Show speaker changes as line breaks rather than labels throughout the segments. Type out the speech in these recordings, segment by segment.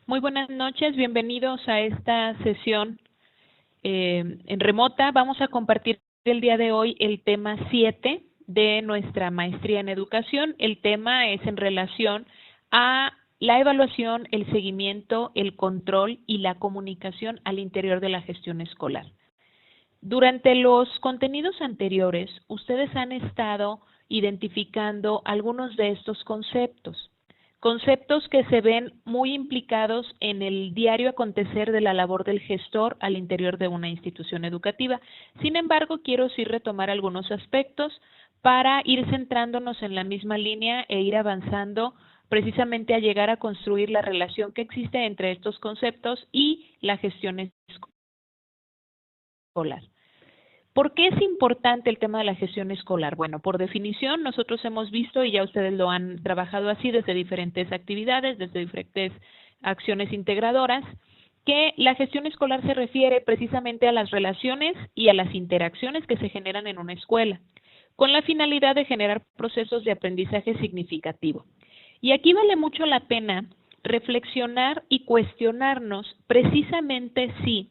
Muy buenas noches, bienvenidos a esta sesión en remota. Vamos a compartir el día de hoy el tema 7 de nuestra maestría en educación. El tema es en relación a la evaluación, el seguimiento, el control y la comunicación al interior de la gestión escolar. Durante los contenidos anteriores, ustedes han estado identificando algunos de estos conceptos que se ven muy implicados en el diario acontecer de la labor del gestor al interior de una institución educativa. Sin embargo, quiero sí retomar algunos aspectos para ir centrándonos en la misma línea e ir avanzando precisamente a llegar a construir la relación que existe entre estos conceptos y la gestión escolar. ¿Por qué es importante el tema de la gestión escolar? Bueno, por definición, nosotros hemos visto, y ya ustedes lo han trabajado así desde diferentes actividades, desde diferentes acciones integradoras, que la gestión escolar se refiere precisamente a las relaciones y a las interacciones que se generan en una escuela, con la finalidad de generar procesos de aprendizaje significativo. Y aquí vale mucho la pena reflexionar y cuestionarnos precisamente si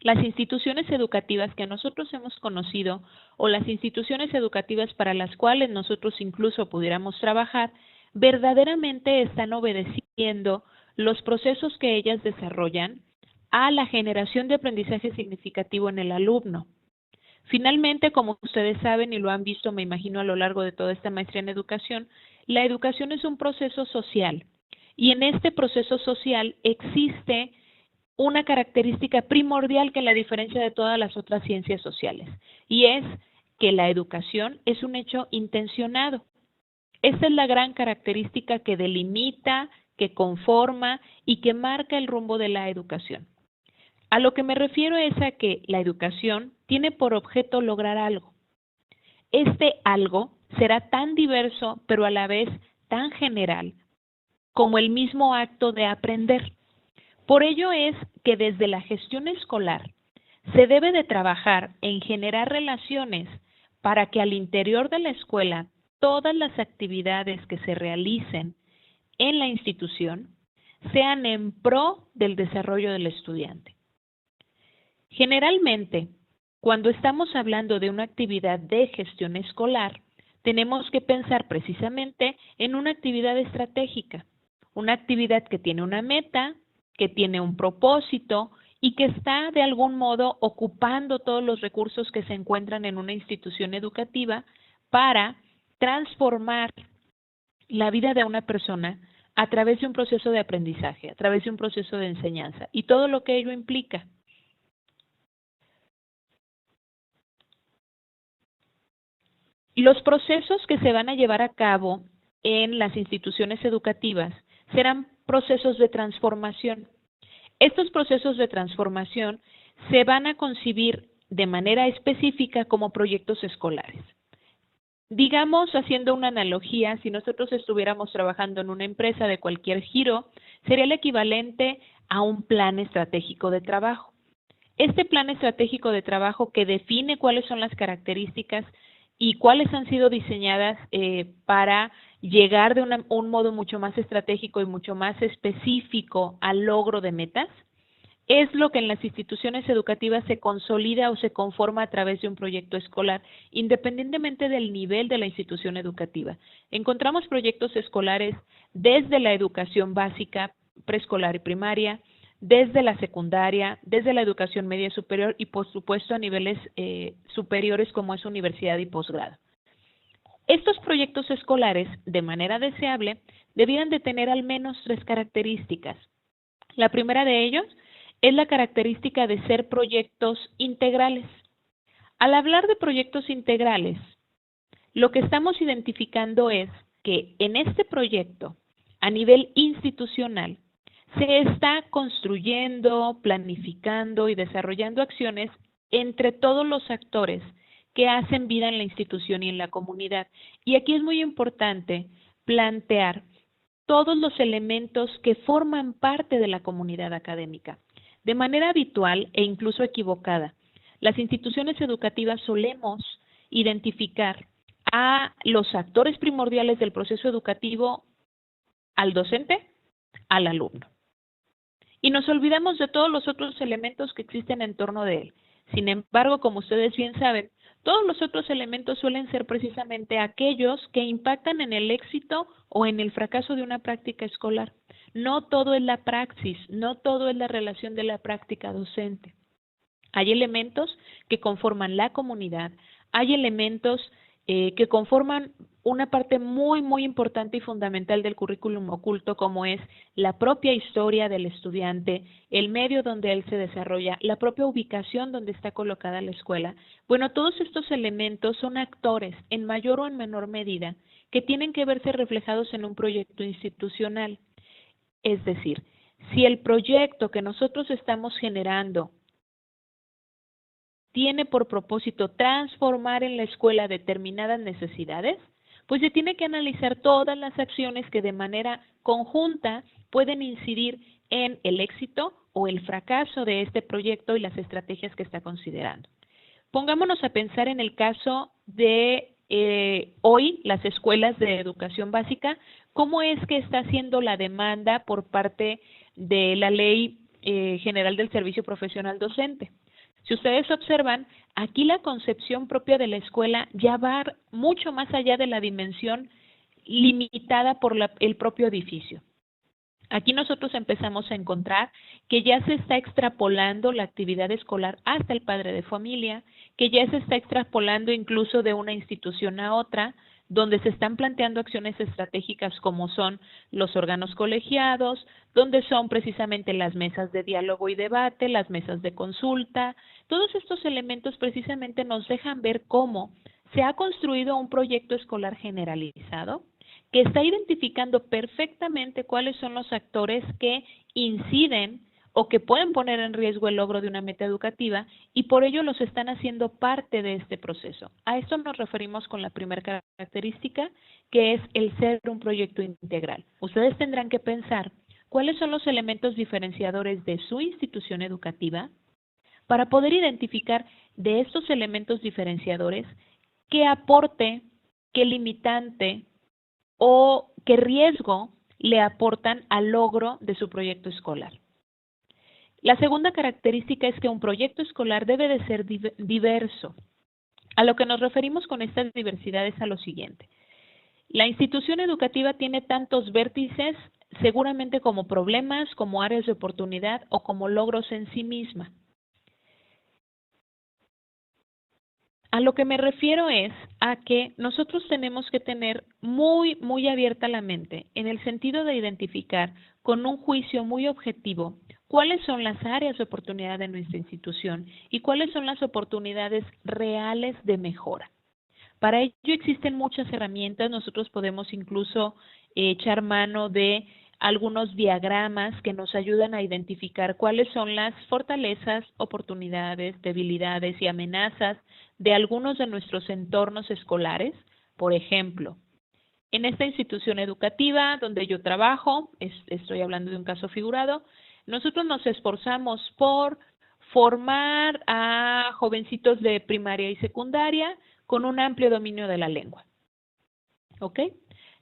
las instituciones educativas que nosotros hemos conocido o las instituciones educativas para las cuales nosotros incluso pudiéramos trabajar, verdaderamente están obedeciendo los procesos que ellas desarrollan a la generación de aprendizaje significativo en el alumno. Finalmente, como ustedes saben y lo han visto, me imagino, a lo largo de toda esta maestría en educación, la educación es un proceso social y en este proceso social existe una característica primordial que la diferencia de todas las otras ciencias sociales, y es que la educación es un hecho intencionado. Esta es la gran característica que delimita, que conforma y que marca el rumbo de la educación. A lo que me refiero es a que la educación tiene por objeto lograr algo. Este algo será tan diverso, pero a la vez tan general, como el mismo acto de aprender. Por ello es que desde la gestión escolar se debe de trabajar en generar relaciones para que al interior de la escuela todas las actividades que se realicen en la institución sean en pro del desarrollo del estudiante. Generalmente, cuando estamos hablando de una actividad de gestión escolar, tenemos que pensar precisamente en una actividad estratégica, una actividad que tiene una meta, que tiene un propósito y que está de algún modo ocupando todos los recursos que se encuentran en una institución educativa para transformar la vida de una persona a través de un proceso de aprendizaje, a través de un proceso de enseñanza y todo lo que ello implica. Los procesos que se van a llevar a cabo en las instituciones educativas serán procesos de transformación. Estos procesos de transformación se van a concebir de manera específica como proyectos escolares. Digamos, haciendo una analogía, si nosotros estuviéramos trabajando en una empresa de cualquier giro, sería el equivalente a un plan estratégico de trabajo. Este plan estratégico de trabajo que define cuáles son las características y cuáles han sido diseñadas para llegar de un modo mucho más estratégico y mucho más específico al logro de metas, es lo que en las instituciones educativas se consolida o se conforma a través de un proyecto escolar, independientemente del nivel de la institución educativa. Encontramos proyectos escolares desde la educación básica, preescolar y primaria, desde la secundaria, desde la educación media superior y por supuesto a niveles superiores como es universidad y posgrado. Estos proyectos escolares, de manera deseable, debían de tener al menos 3 características. La primera de ellos es la característica de ser proyectos integrales. Al hablar de proyectos integrales, lo que estamos identificando es que en este proyecto, a nivel institucional, se está construyendo, planificando y desarrollando acciones entre todos los actores que hacen vida en la institución y en la comunidad. Y aquí es muy importante plantear todos los elementos que forman parte de la comunidad académica. De manera habitual e incluso equivocada, las instituciones educativas solemos identificar a los actores primordiales del proceso educativo, al docente, al alumno. y nos olvidamos de todos los otros elementos que existen en torno de él. Sin embargo, como ustedes bien saben, todos los otros elementos suelen ser precisamente aquellos que impactan en el éxito o en el fracaso de una práctica escolar. No todo es la praxis, no todo es la relación de la práctica docente. Hay elementos que conforman la comunidad, hay elementos que conforman una parte muy, muy importante y fundamental del currículum oculto, como es la propia historia del estudiante, el medio donde él se desarrolla, la propia ubicación donde está colocada la escuela. Bueno, todos estos elementos son actores, en mayor o en menor medida, que tienen que verse reflejados en un proyecto institucional. Es decir, si el proyecto que nosotros estamos generando tiene por propósito transformar en la escuela determinadas necesidades, pues se tiene que analizar todas las acciones que de manera conjunta pueden incidir en el éxito o el fracaso de este proyecto y las estrategias que está considerando. Pongámonos a pensar en el caso de hoy, las escuelas de educación básica, cómo es que está haciendo la demanda por parte de la Ley General del Servicio Profesional Docente. Si ustedes observan, aquí la concepción propia de la escuela ya va mucho más allá de la dimensión limitada por el propio edificio. Aquí nosotros empezamos a encontrar que ya se está extrapolando la actividad escolar hasta el padre de familia, que ya se está extrapolando incluso de una institución a otra, donde se están planteando acciones estratégicas como son los órganos colegiados, donde son precisamente las mesas de diálogo y debate, las mesas de consulta. Todos estos elementos precisamente nos dejan ver cómo se ha construido un proyecto escolar generalizado, que está identificando perfectamente cuáles son los actores que inciden o que pueden poner en riesgo el logro de una meta educativa y por ello los están haciendo parte de este proceso. A esto nos referimos con la primera característica, que es el ser un proyecto integral. Ustedes tendrán que pensar cuáles son los elementos diferenciadores de su institución educativa para poder identificar de estos elementos diferenciadores qué aporte, qué limitante o qué riesgo le aportan al logro de su proyecto escolar. La segunda característica es que un proyecto escolar debe de ser diverso. A lo que nos referimos con estas diversidades a lo siguiente. La institución educativa tiene tantos vértices seguramente como problemas, como áreas de oportunidad o como logros en sí misma. A lo que me refiero es a que nosotros tenemos que tener muy abierta la mente en el sentido de identificar con un juicio muy objetivo cuáles son las áreas de oportunidad de nuestra institución y cuáles son las oportunidades reales de mejora. Para ello existen muchas herramientas, nosotros podemos incluso echar mano de algunos diagramas que nos ayudan a identificar cuáles son las fortalezas, oportunidades, debilidades y amenazas de algunos de nuestros entornos escolares. Por ejemplo, en esta institución educativa donde yo trabajo, estoy hablando de un caso figurado, nosotros nos esforzamos por formar a jovencitos de primaria y secundaria con un amplio dominio de la lengua. ¿Ok?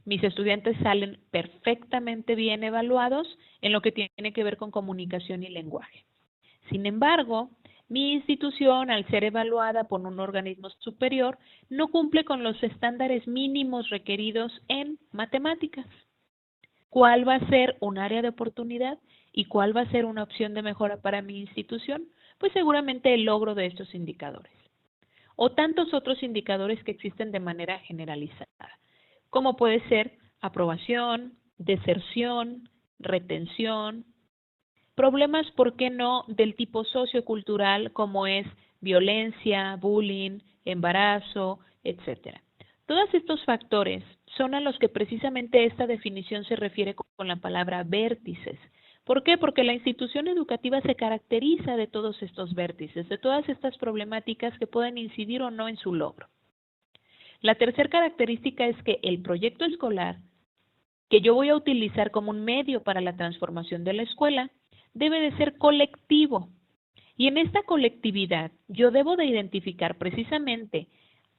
Mis estudiantes salen perfectamente bien evaluados en lo que tiene que ver con comunicación y lenguaje. Sin embargo, mi institución, al ser evaluada por un organismo superior, no cumple con los estándares mínimos requeridos en matemáticas. ¿Cuál va a ser un área de oportunidad y cuál va a ser una opción de mejora para mi institución? Pues seguramente el logro de estos indicadores. O tantos otros indicadores que existen de manera generalizada, como puede ser aprobación, deserción, retención, problemas, ¿por qué no?, del tipo sociocultural como es violencia, bullying, embarazo, etcétera. Todos estos factores son a los que precisamente esta definición se refiere con la palabra vértices. ¿Por qué? Porque la institución educativa se caracteriza de todos estos vértices, de todas estas problemáticas que pueden incidir o no en su logro. La tercera característica es que el proyecto escolar que yo voy a utilizar como un medio para la transformación de la escuela debe de ser colectivo. Y en esta colectividad yo debo de identificar precisamente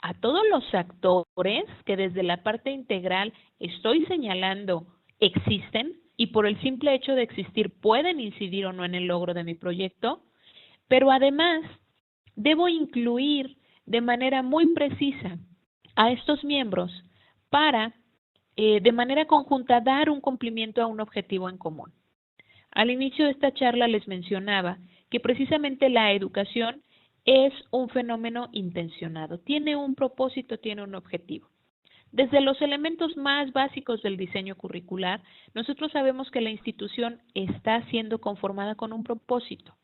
a todos los actores que desde la parte integral estoy señalando existen y por el simple hecho de existir pueden incidir o no en el logro de mi proyecto, pero además debo incluir de manera muy precisa a estos miembros para, de manera conjunta, dar un cumplimiento a un objetivo en común. Al inicio de esta charla les mencionaba que precisamente la educación es un fenómeno intencionado, tiene un propósito, tiene un objetivo. Desde los elementos más básicos del diseño curricular, nosotros sabemos que la institución está siendo conformada con un propósito.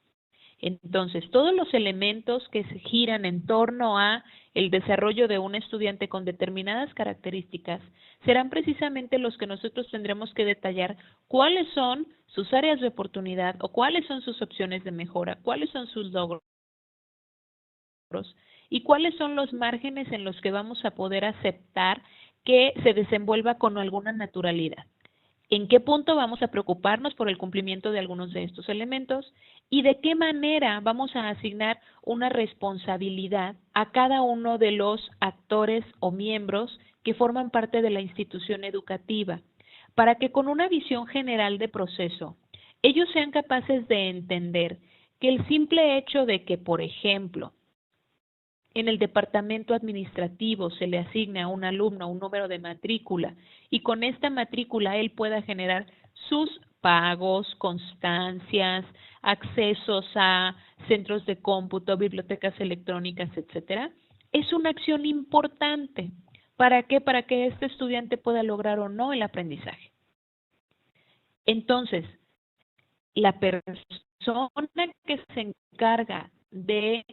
Entonces, todos los elementos que se giran en torno a el desarrollo de un estudiante con determinadas características serán precisamente los que nosotros tendremos que detallar cuáles son sus áreas de oportunidad o cuáles son sus opciones de mejora, cuáles son sus logros y cuáles son los márgenes en los que vamos a poder aceptar que se desenvuelva con alguna naturalidad. ¿En qué punto vamos a preocuparnos por el cumplimiento de algunos de estos elementos? ¿Y de qué manera vamos a asignar una responsabilidad a cada uno de los actores o miembros que forman parte de la institución educativa? Para que con una visión general de proceso, ellos sean capaces de entender que el simple hecho de que, por ejemplo, en el departamento administrativo se le asigna a un alumno un número de matrícula y con esta matrícula él pueda generar sus pagos, constancias, accesos a centros de cómputo, bibliotecas electrónicas, etcétera, es una acción importante. ¿Para qué? Para que este estudiante pueda lograr o no el aprendizaje. Entonces, la persona que se encarga de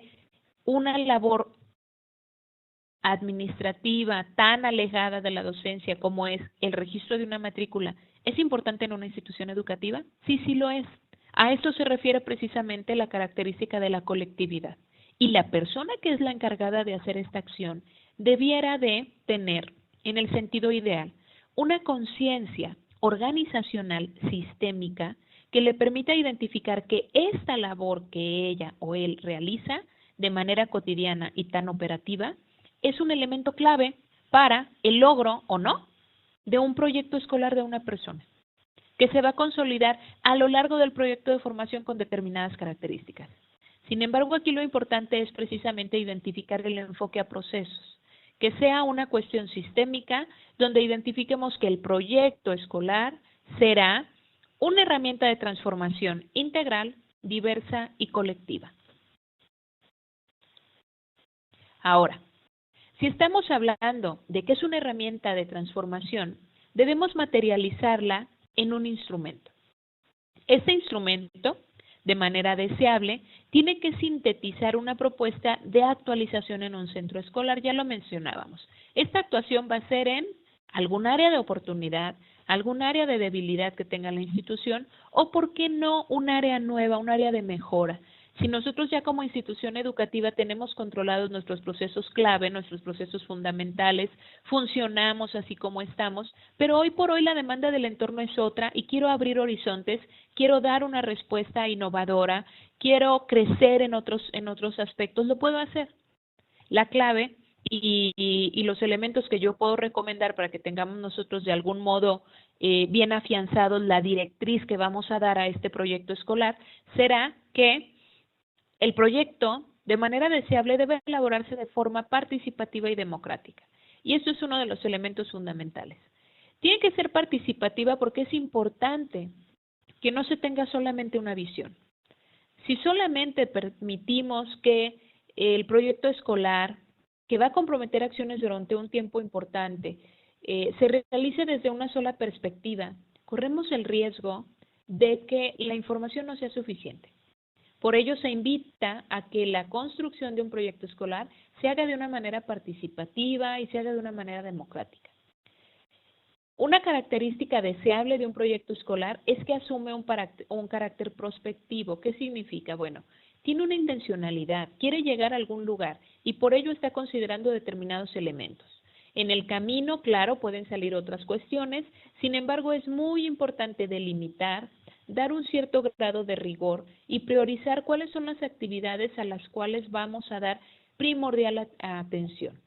una labor administrativa tan alejada de la docencia como es el registro de una matrícula, ¿es importante en una institución educativa? Sí, sí lo es. A esto se refiere precisamente la característica de la colectividad. Y la persona que es la encargada de hacer esta acción debiera de tener, en el sentido ideal, una conciencia organizacional sistémica que le permita identificar que esta labor que ella o él realiza de manera cotidiana y tan operativa es un elemento clave para el logro o no de un proyecto escolar de una persona, que se va a consolidar a lo largo del proyecto de formación con determinadas características. Sin embargo, aquí lo importante es precisamente identificar el enfoque a procesos, que sea una cuestión sistémica donde identifiquemos que el proyecto escolar será una herramienta de transformación integral, diversa y colectiva. Ahora, si estamos hablando de que es una herramienta de transformación, debemos materializarla en un instrumento. Este instrumento, de manera deseable, tiene que sintetizar una propuesta de actualización en un centro escolar, ya lo mencionábamos. Esta actuación va a ser en algún área de oportunidad, algún área de debilidad que tenga la institución o, ¿por qué no, un área nueva, un área de mejora? Si nosotros ya como institución educativa tenemos controlados nuestros procesos clave, nuestros procesos fundamentales, funcionamos así como estamos, pero hoy por hoy la demanda del entorno es otra y quiero abrir horizontes, quiero dar una respuesta innovadora, quiero crecer en otros aspectos, lo puedo hacer. La clave y los elementos que yo puedo recomendar para que tengamos nosotros de algún modo bien afianzados la directriz que vamos a dar a este proyecto escolar será que el proyecto, de manera deseable, debe elaborarse de forma participativa y democrática. Y esto es uno de los elementos fundamentales. Tiene que ser participativa porque es importante que no se tenga solamente una visión. Si solamente permitimos que el proyecto escolar, que va a comprometer acciones durante un tiempo importante, se realice desde una sola perspectiva, corremos el riesgo de que la información no sea suficiente. Por ello se invita a que la construcción de un proyecto escolar se haga de una manera participativa y se haga de una manera democrática. Una característica deseable de un proyecto escolar es que asume un carácter prospectivo. ¿Qué significa? Bueno, tiene una intencionalidad, quiere llegar a algún lugar y por ello está considerando determinados elementos. En el camino, claro, pueden salir otras cuestiones, sin embargo, es muy importante delimitar, dar un cierto grado de rigor y priorizar cuáles son las actividades a las cuales vamos a dar primordial atención.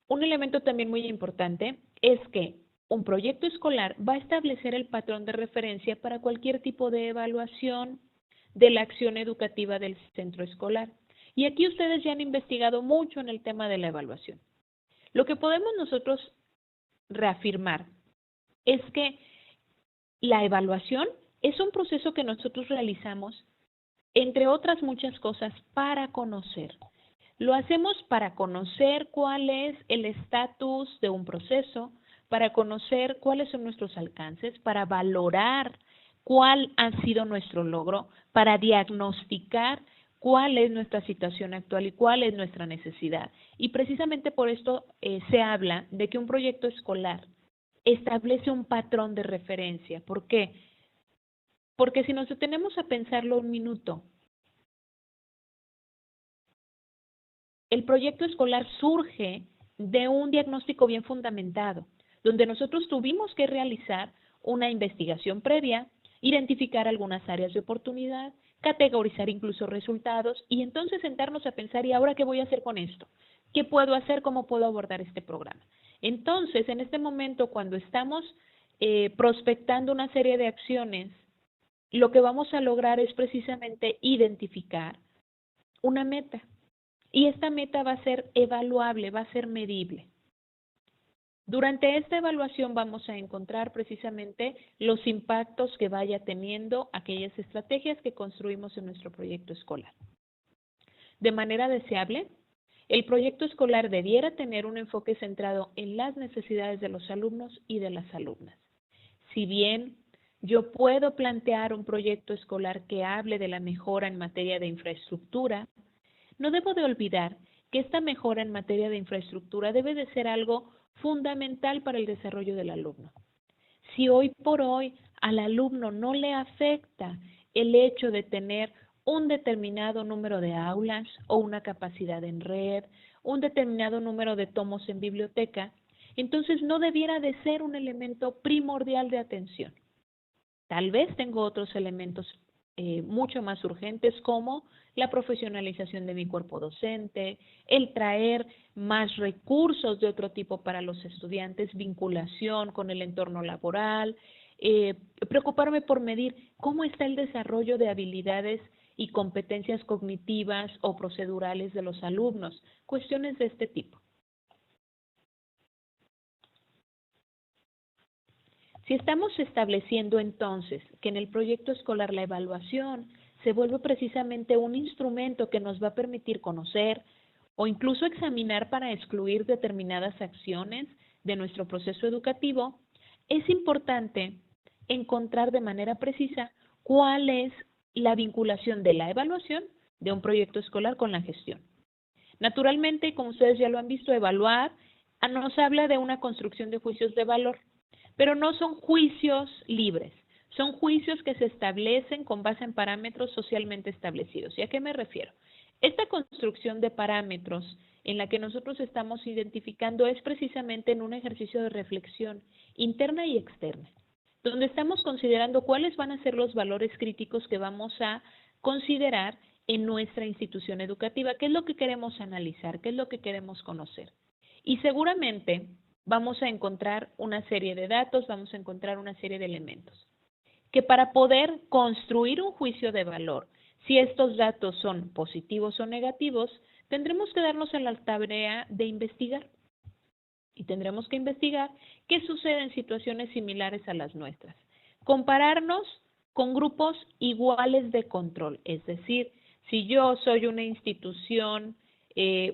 Un elemento también muy importante es que un proyecto escolar va a establecer el patrón de referencia para cualquier tipo de evaluación de la acción educativa del centro escolar. Y aquí ustedes ya han investigado mucho en el tema de la evaluación. Lo que podemos nosotros reafirmar es que la evaluación es un proceso que nosotros realizamos, entre otras muchas cosas, para conocer. Lo hacemos para conocer cuál es el estatus de un proceso, para conocer cuáles son nuestros alcances, para valorar cuál ha sido nuestro logro, para diagnosticar cuál es nuestra situación actual y cuál es nuestra necesidad. Y precisamente por esto se habla de que un proyecto escolar establece un patrón de referencia. ¿Por qué? Porque si nos detenemos a pensarlo un minuto, el proyecto escolar surge de un diagnóstico bien fundamentado, donde nosotros tuvimos que realizar una investigación previa, identificar algunas áreas de oportunidad, categorizar incluso resultados y entonces sentarnos a pensar, ¿y ahora qué voy a hacer con esto? ¿Qué puedo hacer? ¿Cómo puedo abordar este programa? Entonces, en este momento, cuando estamos prospectando una serie de acciones, lo que vamos a lograr es precisamente identificar una meta. Y esta meta va a ser evaluable, va a ser medible. Durante esta evaluación vamos a encontrar precisamente los impactos que vaya teniendo aquellas estrategias que construimos en nuestro proyecto escolar. De manera deseable, el proyecto escolar debiera tener un enfoque centrado en las necesidades de los alumnos y de las alumnas. Si bien yo puedo plantear un proyecto escolar que hable de la mejora en materia de infraestructura, no debo de olvidar que esta mejora en materia de infraestructura debe de ser algo fundamental para el desarrollo del alumno. Si hoy por hoy al alumno no le afecta el hecho de tener un determinado número de aulas o una capacidad en red, un determinado número de tomos en biblioteca, entonces no debiera de ser un elemento primordial de atención. Tal vez tengo otros elementos mucho más urgentes como la profesionalización de mi cuerpo docente, el traer más recursos de otro tipo para los estudiantes, vinculación con el entorno laboral, preocuparme por medir cómo está el desarrollo de habilidades y competencias cognitivas o procedurales de los alumnos, cuestiones de este tipo. Si estamos estableciendo entonces que en el proyecto escolar la evaluación se vuelve precisamente un instrumento que nos va a permitir conocer o incluso examinar para excluir determinadas acciones de nuestro proceso educativo, es importante encontrar de manera precisa cuál es la vinculación de la evaluación de un proyecto escolar con la gestión. Naturalmente, como ustedes ya lo han visto, evaluar nos habla de una construcción de juicios de valor. Pero no son juicios libres, son juicios que se establecen con base en parámetros socialmente establecidos. ¿Y a qué me refiero? Esta construcción de parámetros en la que nosotros estamos identificando es precisamente en un ejercicio de reflexión interna y externa, donde estamos considerando cuáles van a ser los valores críticos que vamos a considerar en nuestra institución educativa, qué es lo que queremos analizar, qué es lo que queremos conocer. Y seguramente vamos a encontrar una serie de datos, vamos a encontrar una serie de elementos. Que para poder construir un juicio de valor, si estos datos son positivos o negativos, tendremos que darnos en la tarea de investigar. Y tendremos que investigar qué sucede en situaciones similares a las nuestras. Compararnos con grupos iguales de control, es decir, si yo soy una institución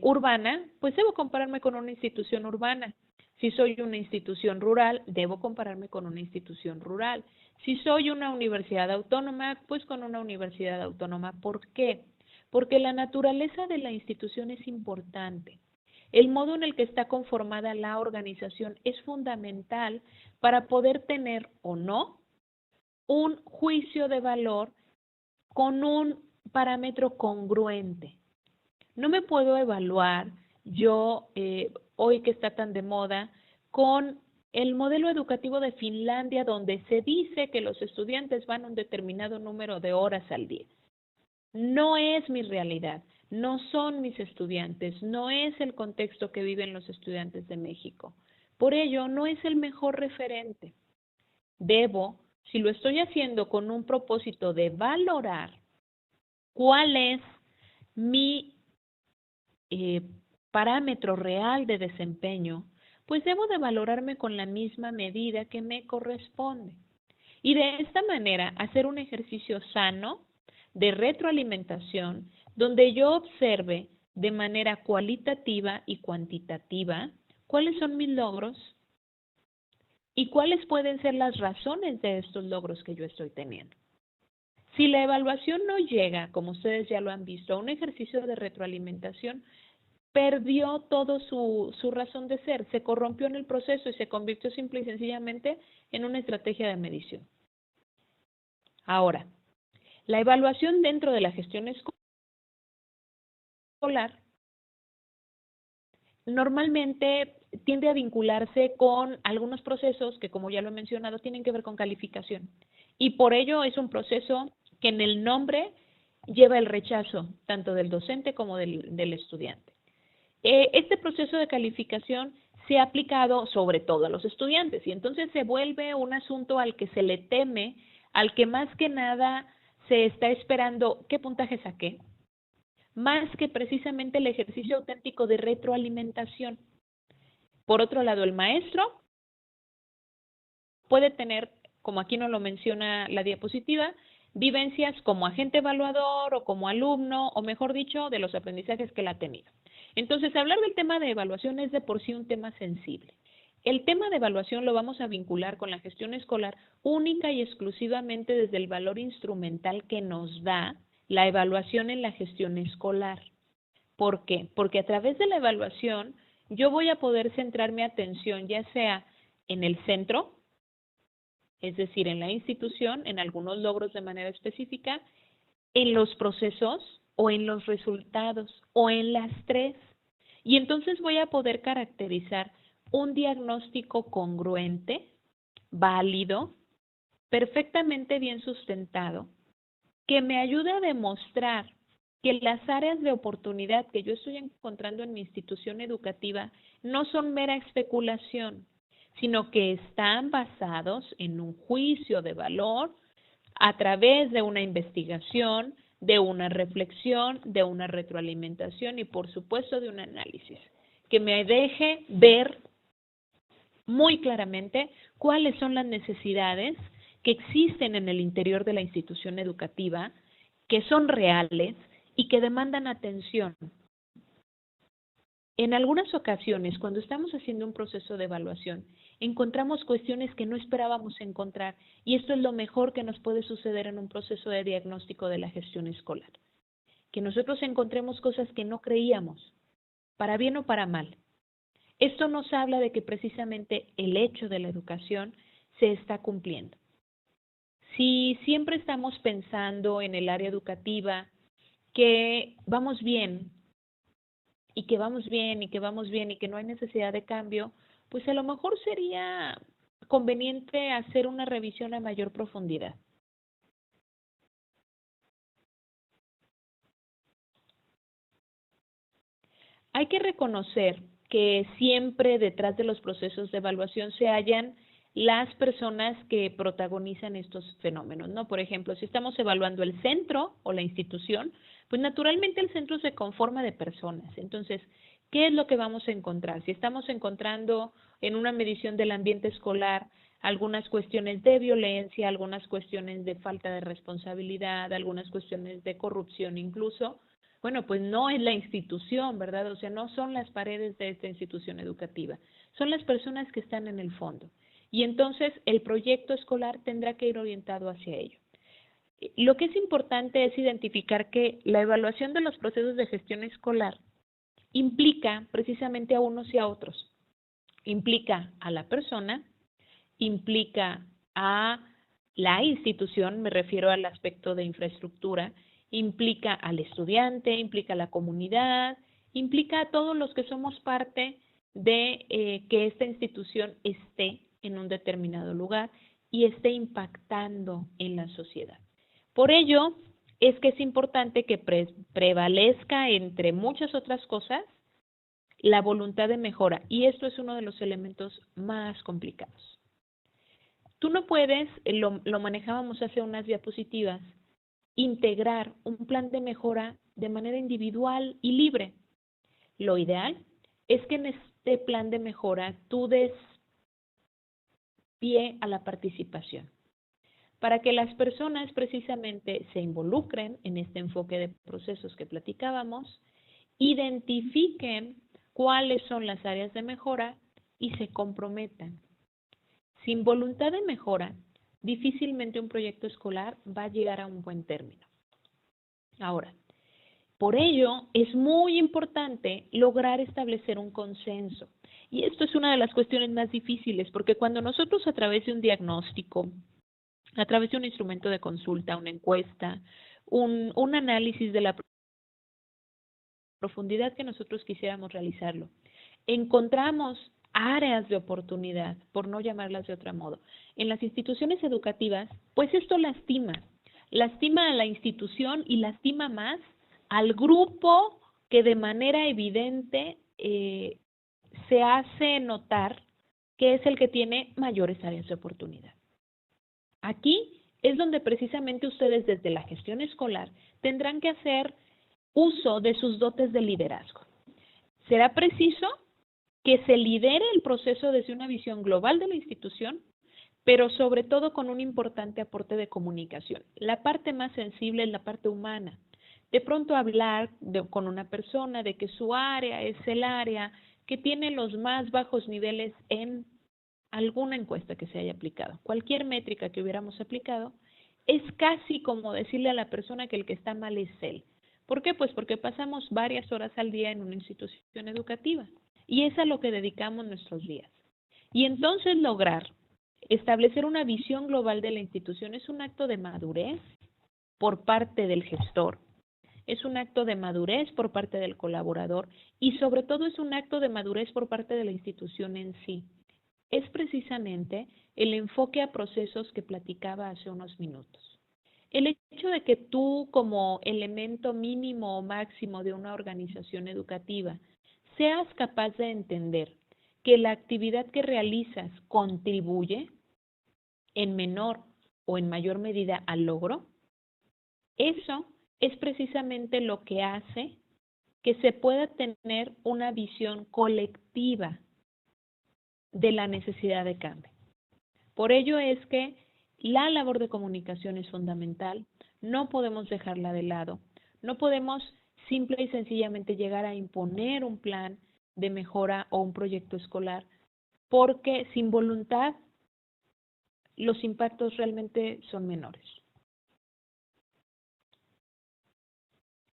urbana, pues debo compararme con una institución urbana. Si soy una institución rural, debo compararme con una institución rural. Si soy una universidad autónoma, pues con una universidad autónoma. ¿Por qué? Porque la naturaleza de la institución es importante. El modo en el que está conformada la organización es fundamental para poder tener o no un juicio de valor con un parámetro congruente. No me puedo evaluar yo, hoy que está tan de moda, con el modelo educativo de Finlandia, donde se dice que los estudiantes van un determinado número de horas al día. No es mi realidad, no son mis estudiantes, no es el contexto que viven los estudiantes de México. Por ello, no es el mejor referente. Debo, si lo estoy haciendo con un propósito de valorar cuál es mi parámetro real de desempeño, pues debo de valorarme con la misma medida que me corresponde. Y de esta manera hacer un ejercicio sano de retroalimentación donde yo observe de manera cualitativa y cuantitativa cuáles son mis logros y cuáles pueden ser las razones de estos logros que yo estoy teniendo. Si la evaluación no llega, como ustedes ya lo han visto, a un ejercicio de retroalimentación, perdió todo su razón de ser, se corrompió en el proceso y se convirtió simple y sencillamente en una estrategia de medición. Ahora, la evaluación dentro de la gestión escolar normalmente tiende a vincularse con algunos procesos que, como ya lo he mencionado, tienen que ver con calificación. Y por ello es un proceso que en el nombre lleva el rechazo tanto del docente como del estudiante. Este proceso de calificación se ha aplicado sobre todo a los estudiantes y entonces se vuelve un asunto al que se le teme, al que más que nada se está esperando qué puntaje saqué, más que precisamente el ejercicio auténtico de retroalimentación. Por otro lado, el maestro puede tener, como aquí nos lo menciona la diapositiva, vivencias como agente evaluador o como alumno, o mejor dicho, de los aprendizajes que él ha tenido. Entonces, hablar del tema de evaluación es de por sí un tema sensible. El tema de evaluación lo vamos a vincular con la gestión escolar única y exclusivamente desde el valor instrumental que nos da la evaluación en la gestión escolar. ¿Por qué? Porque a través de la evaluación yo voy a poder centrar mi atención ya sea en el centro, es decir, en la institución, en algunos logros de manera específica, en los procesos o en los resultados o en las tres. Y entonces voy a poder caracterizar un diagnóstico congruente, válido, perfectamente bien sustentado, que me ayude a demostrar que las áreas de oportunidad que yo estoy encontrando en mi institución educativa no son mera especulación, sino que están basados en un juicio de valor a través de una investigación, de una reflexión, de una retroalimentación y por supuesto de un análisis que me deje ver muy claramente cuáles son las necesidades que existen en el interior de la institución educativa, que son reales y que demandan atención. En algunas ocasiones, cuando estamos haciendo un proceso de evaluación, encontramos cuestiones que no esperábamos encontrar y esto es lo mejor que nos puede suceder en un proceso de diagnóstico de la gestión escolar. Que nosotros encontremos cosas que no creíamos, para bien o para mal. Esto nos habla de que precisamente el hecho de la educación se está cumpliendo. Si siempre estamos pensando en el área educativa que vamos bien y que vamos bien y que vamos bien y que no hay necesidad de cambio, pues a lo mejor sería conveniente hacer una revisión a mayor profundidad. Hay que reconocer que siempre detrás de los procesos de evaluación se hallan las personas que protagonizan estos fenómenos, ¿no? Por ejemplo, si estamos evaluando el centro o la institución, pues naturalmente el centro se conforma de personas. Entonces, ¿qué es lo que vamos a encontrar? Si estamos encontrando en una medición del ambiente escolar algunas cuestiones de violencia, algunas cuestiones de falta de responsabilidad, algunas cuestiones de corrupción incluso, bueno, pues no es la institución, ¿verdad? O sea, no son las paredes de esta institución educativa, son las personas que están en el fondo. Y entonces el proyecto escolar tendrá que ir orientado hacia ello. Lo que es importante es identificar que la evaluación de los procesos de gestión escolar implica precisamente a unos y a otros. Implica a la persona, implica a la institución, me refiero al aspecto de infraestructura, implica al estudiante, implica a la comunidad, implica a todos los que somos parte de que esta institución esté en un determinado lugar y esté impactando en la sociedad. Por ello, es que es importante que prevalezca entre muchas otras cosas la voluntad de mejora, y esto es uno de los elementos más complicados. Tú no puedes, lo manejábamos hace unas diapositivas, integrar un plan de mejora de manera individual y libre. Lo ideal es que en este plan de mejora tú des pie a la participación, para que las personas precisamente se involucren en este enfoque de procesos que platicábamos, identifiquen cuáles son las áreas de mejora y se comprometan. Sin voluntad de mejora, difícilmente un proyecto escolar va a llegar a un buen término. Ahora, por ello es muy importante lograr establecer un consenso. Y esto es una de las cuestiones más difíciles, porque cuando nosotros a través de un diagnóstico, a través de un instrumento de consulta, una encuesta, un análisis de la profundidad que nosotros quisiéramos realizarlo, encontramos áreas de oportunidad, por no llamarlas de otro modo, en las instituciones educativas, pues esto lastima a la institución y lastima más al grupo que de manera evidente se hace notar que es el que tiene mayores áreas de oportunidad. Aquí es donde precisamente ustedes desde la gestión escolar tendrán que hacer uso de sus dotes de liderazgo. Será preciso que se lidere el proceso desde una visión global de la institución, pero sobre todo con un importante aporte de comunicación. La parte más sensible es la parte humana. De pronto hablar con una persona de que su área es el área que tiene los más bajos niveles en alguna encuesta que se haya aplicado, cualquier métrica que hubiéramos aplicado, es casi como decirle a la persona que el que está mal es él. ¿Por qué? Pues porque pasamos varias horas al día en una institución educativa y es a lo que dedicamos nuestros días. Y entonces lograr establecer una visión global de la institución es un acto de madurez por parte del gestor, es un acto de madurez por parte del colaborador y sobre todo es un acto de madurez por parte de la institución en sí. Es precisamente el enfoque a procesos que platicaba hace unos minutos. El hecho de que tú, como elemento mínimo o máximo de una organización educativa, seas capaz de entender que la actividad que realizas contribuye en menor o en mayor medida al logro, eso es precisamente lo que hace que se pueda tener una visión colectiva de la necesidad de cambio. Por ello es que la labor de comunicación es fundamental, no podemos dejarla de lado, no podemos simple y sencillamente llegar a imponer un plan de mejora o un proyecto escolar, porque sin voluntad los impactos realmente son menores.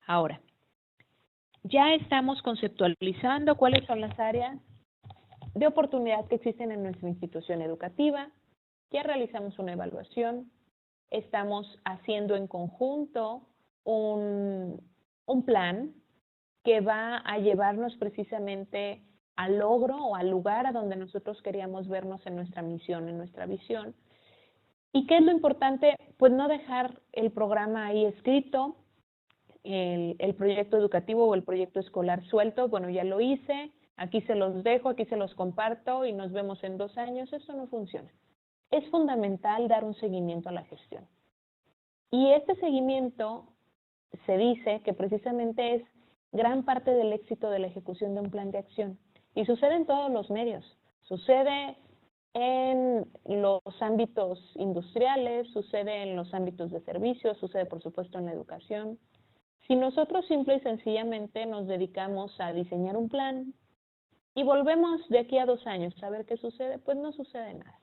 Ahora, ya estamos conceptualizando cuáles son las áreas de oportunidad que existen en nuestra institución educativa, ya realizamos una evaluación, estamos haciendo en conjunto un plan que va a llevarnos precisamente al logro o al lugar a donde nosotros queríamos vernos en nuestra misión, en nuestra visión. ¿Y qué es lo importante? Pues no dejar el programa ahí escrito, el proyecto educativo o el proyecto escolar suelto. Bueno, ya lo hice, aquí se los dejo, aquí se los comparto y nos vemos en 2 años. Eso no funciona. Es fundamental dar un seguimiento a la gestión. Y este seguimiento se dice que precisamente es gran parte del éxito de la ejecución de un plan de acción. Y sucede en todos los medios. Sucede en los ámbitos industriales, sucede en los ámbitos de servicios, sucede por supuesto en la educación. Si nosotros simple y sencillamente nos dedicamos a diseñar un plan y volvemos de aquí a 2 años a ver qué sucede, pues no sucede nada.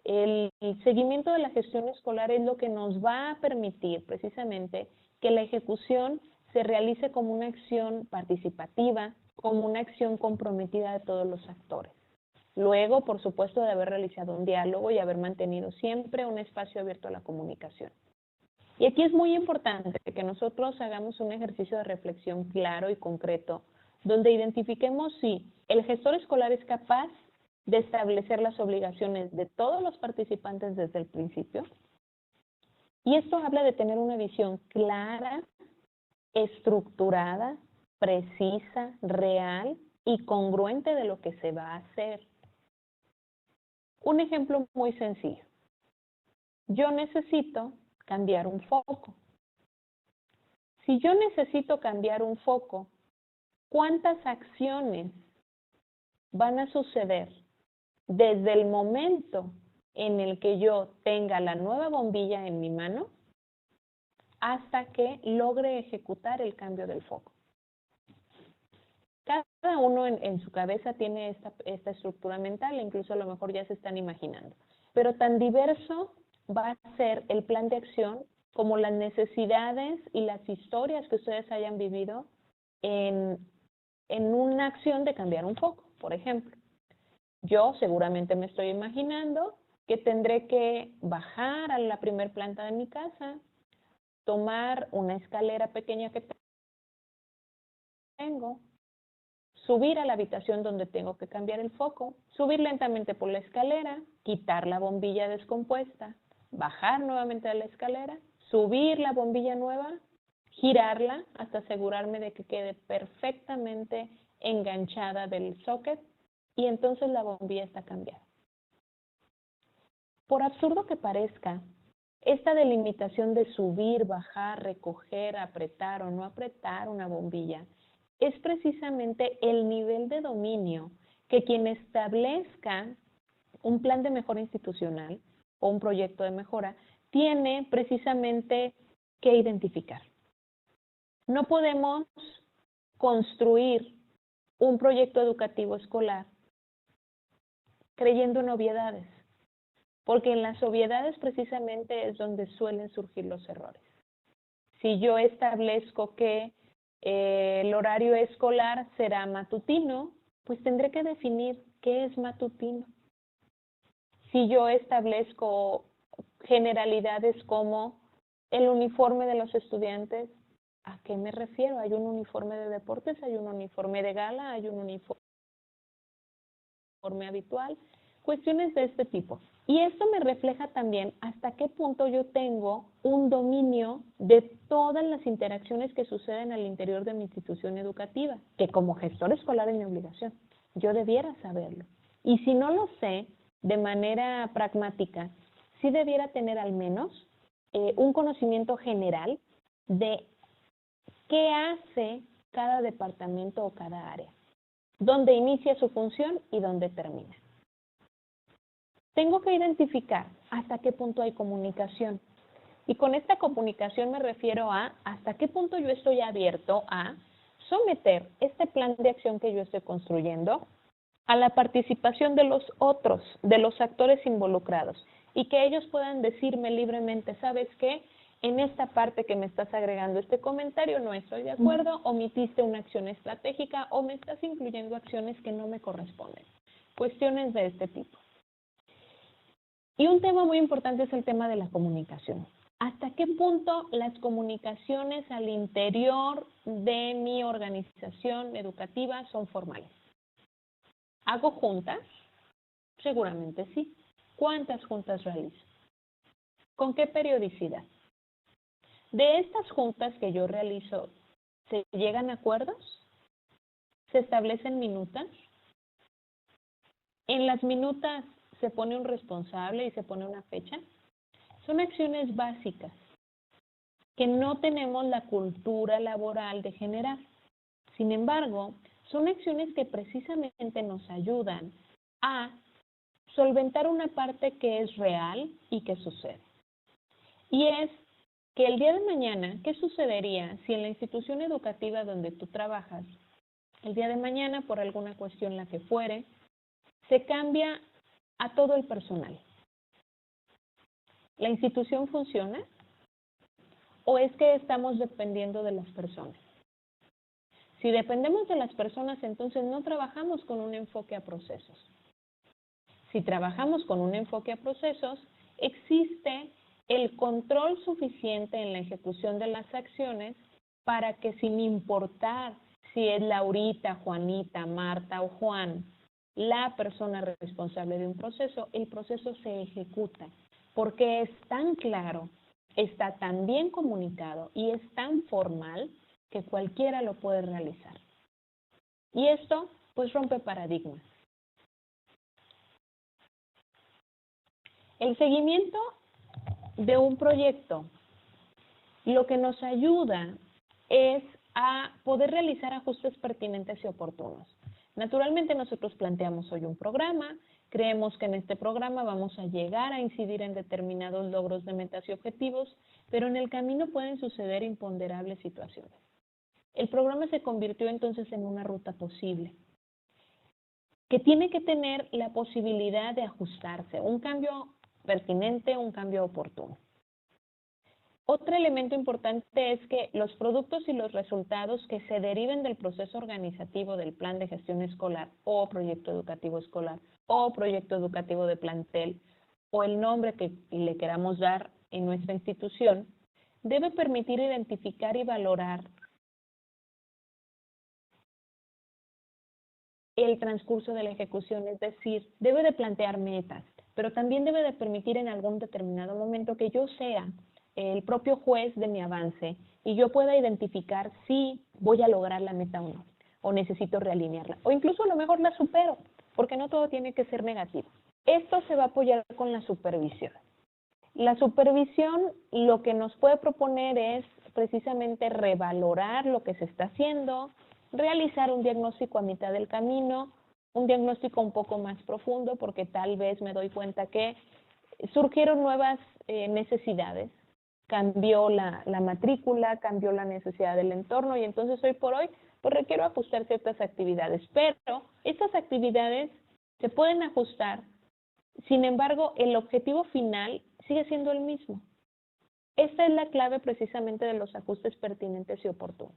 El seguimiento de la gestión escolar es lo que nos va a permitir precisamente que la ejecución se realice como una acción participativa, como una acción comprometida de todos los actores. Luego, por supuesto, de haber realizado un diálogo y haber mantenido siempre un espacio abierto a la comunicación. Y aquí es muy importante que nosotros hagamos un ejercicio de reflexión claro y concreto, donde identifiquemos si el gestor escolar es capaz de establecer las obligaciones de todos los participantes desde el principio. Y esto habla de tener una visión clara, estructurada, precisa, real
y congruente de lo que se va a hacer. Un ejemplo muy sencillo. Yo necesito cambiar un foco. Si yo necesito cambiar un foco, ¿cuántas acciones van a suceder desde el momento en el que yo tenga la nueva bombilla en mi mano hasta que logre ejecutar el cambio del foco? Cada uno en su cabeza tiene esta estructura mental, e incluso a lo mejor ya se están imaginando. Pero tan diverso va a ser el plan de acción como las necesidades y las historias que ustedes hayan vivido en una acción de cambiar un foco, por ejemplo. Yo seguramente me estoy imaginando que tendré que bajar a la primer planta de mi casa, tomar una escalera pequeña que tengo, subir a la habitación donde tengo que cambiar el foco, subir lentamente por la escalera, quitar la bombilla descompuesta, bajar nuevamente a la escalera, subir la bombilla nueva, girarla hasta asegurarme de que quede perfectamente enganchada del socket y entonces la bombilla está cambiada. Por absurdo que parezca, esta delimitación de subir, bajar, recoger, apretar o no apretar una bombilla es precisamente el nivel de dominio que quien establezca un plan de mejora institucional o un proyecto de mejora tiene precisamente que identificar. No podemos construir un proyecto educativo escolar creyendo en obviedades, porque en las obviedades precisamente es donde suelen surgir los errores. Si yo establezco que el horario escolar será matutino, pues tendré que definir qué es matutino. Si yo establezco generalidades como el uniforme de los estudiantes, ¿a qué me refiero? Hay un uniforme de deportes, hay un uniforme de gala, hay un uniforme habitual, cuestiones de este tipo. Y esto me refleja también hasta qué punto yo tengo un dominio de todas las interacciones que suceden al interior de mi institución educativa, que como gestor escolar es mi obligación. Yo debiera saberlo. Y si no lo sé de manera pragmática, sí debiera tener al menos un conocimiento general de qué hace cada departamento o cada área, dónde inicia su función y dónde termina. Tengo que identificar hasta qué punto hay comunicación. Y con esta comunicación me refiero a hasta qué punto yo estoy abierto a someter este plan de acción que yo estoy construyendo a la participación de los otros, de los actores involucrados, y que ellos puedan decirme libremente, ¿sabes qué? En esta parte que me estás agregando este comentario no estoy de acuerdo, omitiste una acción estratégica o me estás incluyendo acciones que no me corresponden. Cuestiones de este tipo. Y un tema muy importante es el tema de la comunicación. ¿Hasta qué punto las comunicaciones al interior de mi organización educativa son formales? ¿Hago juntas? Seguramente sí. ¿Cuántas juntas realizo? ¿Con qué periodicidad? De estas juntas que yo realizo, ¿se llegan a acuerdos? ¿Se establecen minutas? ¿En las minutas se pone un responsable y se pone una fecha? Son acciones básicas que no tenemos la cultura laboral de generar. Sin embargo, son acciones que precisamente nos ayudan a solventar una parte que es real y que sucede. Y es que el día de mañana, ¿qué sucedería si en la institución educativa donde tú trabajas, el día de mañana, por alguna cuestión la que fuere, se cambia a todo el personal? ¿La institución funciona? ¿O es que estamos dependiendo de las personas? Si dependemos de las personas, entonces no trabajamos con un enfoque a procesos. Si trabajamos con un enfoque a procesos, existe el control suficiente en la ejecución de las acciones para que sin importar si es Laurita, Juanita, Marta o Juan la persona responsable de un proceso, el proceso se ejecuta porque es tan claro, está tan bien comunicado y es tan formal que cualquiera lo puede realizar. Y esto Pues rompe paradigmas. El seguimiento de un proyecto lo que nos ayuda es a poder realizar ajustes pertinentes y oportunos. Naturalmente nosotros planteamos hoy un programa, creemos que en este programa vamos a llegar a incidir en determinados logros de metas y objetivos, pero en el camino pueden suceder imponderables situaciones. El programa se convirtió entonces en una ruta posible, que tiene que tener la posibilidad de ajustarse, un cambio pertinente, un cambio oportuno. Otro elemento importante es que los productos y los resultados que se deriven del proceso organizativo del plan de gestión escolar o proyecto educativo escolar o proyecto educativo de plantel o el nombre que le queramos dar en nuestra institución, debe permitir identificar y valorar el transcurso de la ejecución, es decir, debe de plantear metas, pero también debe de permitir en algún determinado momento que yo sea el propio juez de mi avance y yo pueda identificar si voy a lograr la meta o no, o necesito realinearla, o incluso a lo mejor la supero, porque no todo tiene que ser negativo. Esto se va a apoyar con la supervisión. La supervisión lo que nos puede proponer es precisamente revalorar lo que se está haciendo, realizar un diagnóstico a mitad del camino, un diagnóstico un poco más profundo, porque tal vez me doy cuenta que surgieron nuevas necesidades, cambió la matrícula, cambió la necesidad del entorno y entonces hoy por hoy pues requiero ajustar ciertas actividades, pero estas actividades se pueden ajustar, sin embargo el objetivo final sigue siendo el mismo. Esta es la clave precisamente de los ajustes pertinentes y oportunos.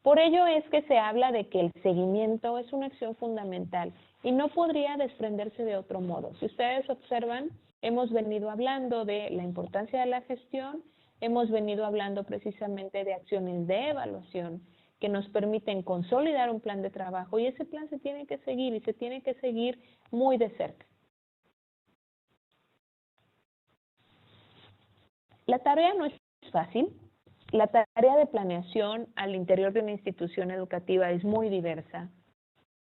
Por ello es que se habla de que el seguimiento es una acción fundamental y no podría desprenderse de otro modo. Si ustedes observan, hemos venido hablando de la importancia de la gestión, hemos venido hablando precisamente de acciones de evaluación que nos permiten consolidar un plan de trabajo y ese plan se tiene que seguir y se tiene que seguir muy de cerca. La tarea no es fácil. La tarea de planeación al interior de una institución educativa es muy diversa.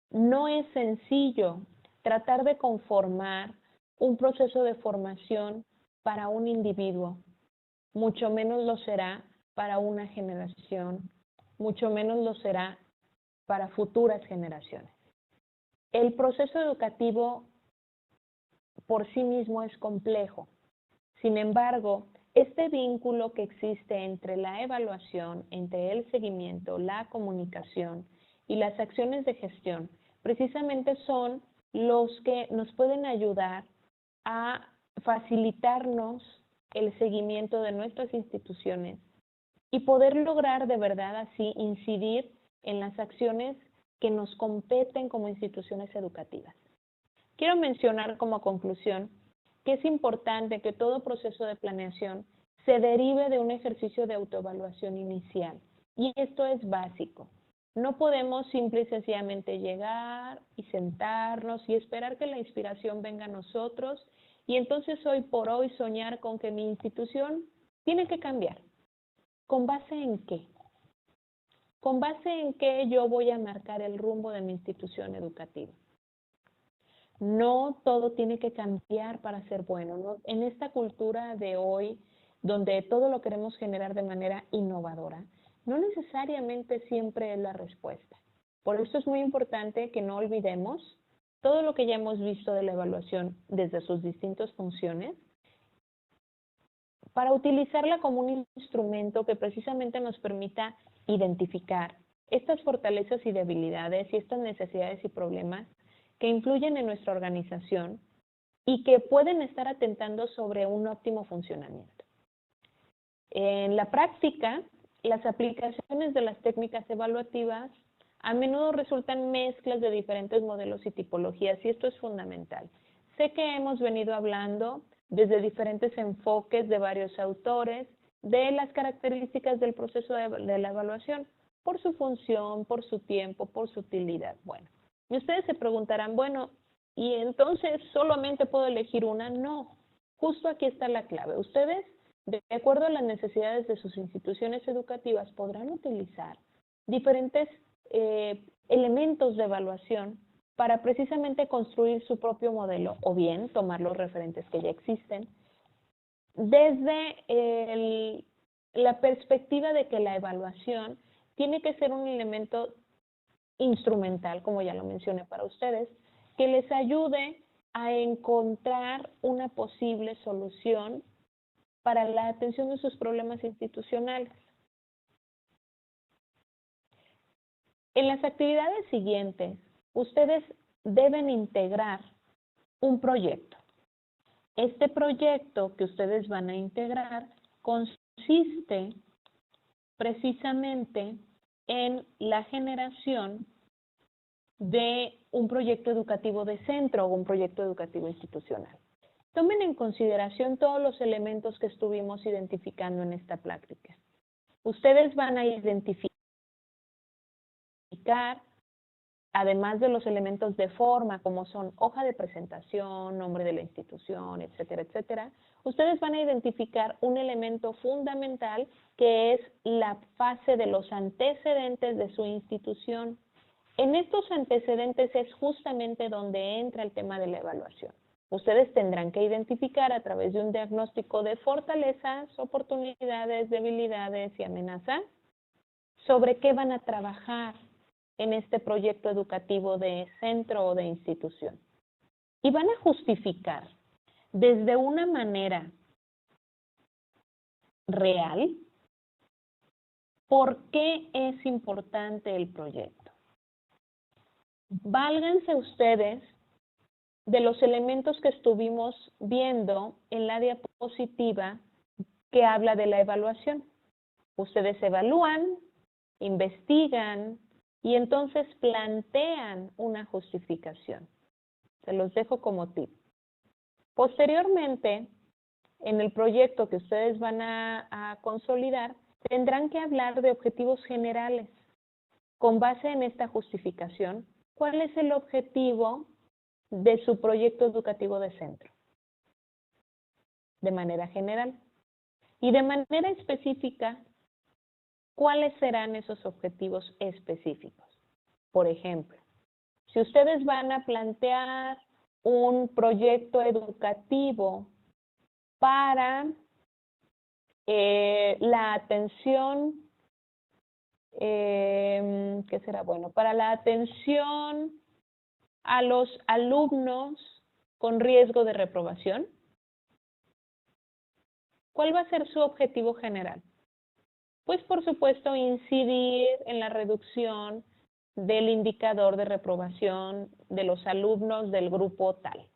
No es sencillo tratar de conformar un proceso de formación para un individuo, mucho menos lo será para una generación, mucho menos lo será para futuras generaciones. El proceso educativo por sí mismo es complejo. Sin embargo, este vínculo que existe entre la evaluación, entre el seguimiento, la comunicación y las acciones de gestión, precisamente son los que nos pueden ayudar a facilitarnos el seguimiento de nuestras instituciones y poder lograr de verdad así incidir en las acciones que nos competen como instituciones educativas. Quiero mencionar como conclusión que es importante que todo proceso de planeación se derive de un ejercicio de autoevaluación inicial. Y esto es básico. No podemos simple y sencillamente llegar y sentarnos y esperar que la inspiración venga a nosotros y entonces hoy por hoy soñar con que mi institución tiene que cambiar. ¿Con base en qué? ¿Con base en qué yo voy a marcar el rumbo de mi institución educativa? No todo tiene que cambiar para ser bueno, ¿no? En esta cultura de hoy, donde todo lo queremos generar de manera innovadora, no necesariamente siempre es la respuesta. Por eso es muy importante que no olvidemos todo lo que ya hemos visto de la evaluación desde sus distintas funciones, para utilizarla como un instrumento que precisamente nos permita identificar estas fortalezas y debilidades y estas necesidades y problemas que influyen en nuestra organización y que pueden estar atentando sobre un óptimo funcionamiento. En la práctica, las aplicaciones de las técnicas evaluativas a menudo resultan mezclas de diferentes modelos y tipologías y esto es fundamental. Sé que hemos venido hablando desde diferentes enfoques de varios autores de las características del proceso de la evaluación por su función, por su tiempo, por su utilidad. Bueno, y ustedes se preguntarán, bueno, ¿y entonces solamente puedo elegir una? No, justo aquí está la clave. Ustedes, de acuerdo a las necesidades de sus instituciones educativas, podrán utilizar diferentes elementos de evaluación para precisamente construir su propio modelo o bien tomar los referentes que ya existen desde la perspectiva de que la evaluación tiene que ser un elemento instrumental, como ya lo mencioné para ustedes, que les ayude a encontrar una posible solución para la atención de sus problemas institucionales. En las actividades siguientes, ustedes deben integrar un proyecto. Este proyecto que ustedes van a integrar consiste precisamente en la generación de un proyecto educativo de centro o un proyecto educativo institucional. Tomen en consideración todos los elementos que estuvimos identificando en esta práctica. Ustedes van a identificar, además de los elementos de forma, como son hoja de presentación, nombre de la institución, etcétera, etcétera, ustedes van a identificar un elemento fundamental que es la fase de los antecedentes de su institución. En estos antecedentes es justamente donde entra el tema de la evaluación. Ustedes tendrán que identificar a través de un diagnóstico de fortalezas, oportunidades, debilidades y amenazas sobre qué van a trabajar en este proyecto educativo de centro o de institución. Y van a justificar desde una manera real por qué es importante el proyecto. Válganse ustedes de los elementos que estuvimos viendo en la diapositiva que habla de la evaluación. Ustedes evalúan, investigan y entonces plantean una justificación. Se los dejo como tip. Posteriormente, en el proyecto que ustedes van a consolidar, tendrán que hablar de objetivos generales. Con base en esta justificación, ¿cuál es el objetivo de su proyecto educativo de centro? De manera general. Y de manera específica, ¿cuáles serán esos objetivos específicos? Por ejemplo, si ustedes van a plantear un proyecto educativo para la atención, ¿qué será bueno? Para la atención a los alumnos con riesgo de reprobación, ¿cuál va a ser su objetivo general? Pues por supuesto incidir en la reducción del indicador de reprobación de los alumnos del grupo tal.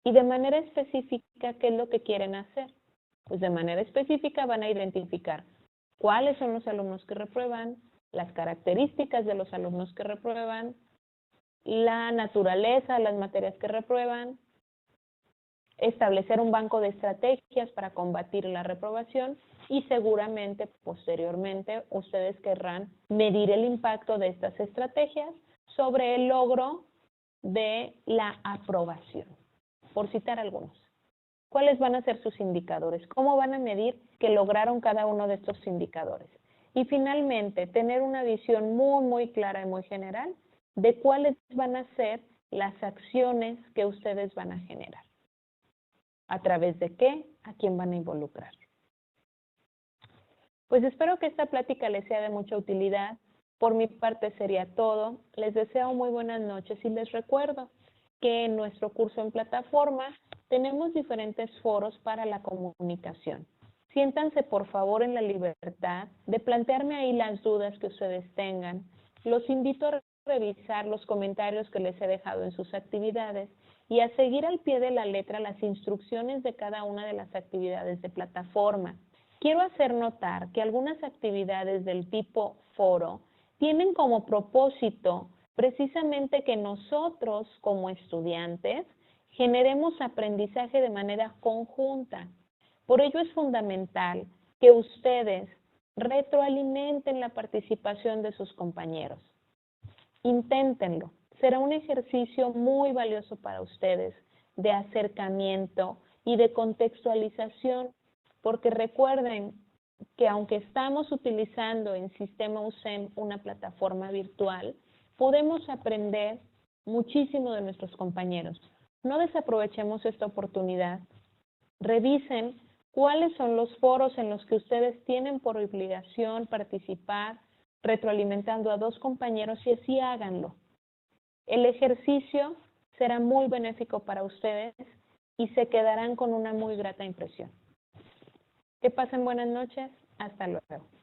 Y de manera específica, ¿qué es lo que quieren hacer? Pues de manera específica van a identificar cuáles son los alumnos que reprueban, las características de los alumnos que reprueban, la naturaleza de las materias que reprueban, establecer un banco de estrategias para combatir la reprobación y seguramente posteriormente ustedes querrán medir el impacto de estas estrategias sobre el logro de la aprobación, por citar algunos. ¿Cuáles van a ser sus indicadores? ¿Cómo van a medir que lograron cada uno de estos indicadores? Y finalmente, tener una visión muy clara y muy general de cuáles van a ser las acciones que ustedes van a generar. ¿A través de qué? ¿A quién van a involucrar? Pues espero que esta plática les sea de mucha utilidad. Por mi parte sería todo. Les deseo muy buenas noches y les recuerdo que en nuestro curso en plataforma tenemos diferentes foros para la comunicación. Siéntanse por favor en la libertad de plantearme ahí las dudas que ustedes tengan. Los invito a revisar los comentarios que les he dejado en sus actividades y a seguir al pie de la letra las instrucciones de cada una de las actividades de plataforma. Quiero hacer notar que algunas actividades del tipo foro tienen como propósito precisamente que nosotros como estudiantes generemos aprendizaje de manera conjunta. Por ello es fundamental que ustedes retroalimenten la participación de sus compañeros. Inténtenlo. Será un ejercicio muy valioso para ustedes de acercamiento y de contextualización, porque recuerden que aunque estamos utilizando en Sistema USEM una plataforma virtual, podemos aprender muchísimo de nuestros compañeros. No desaprovechemos esta oportunidad. Revisen cuáles son los foros en los que ustedes tienen por obligación participar, retroalimentando a 2 compañeros y así háganlo. El ejercicio será muy benéfico para ustedes y se quedarán con una muy grata impresión. Que pasen buenas noches. Hasta luego.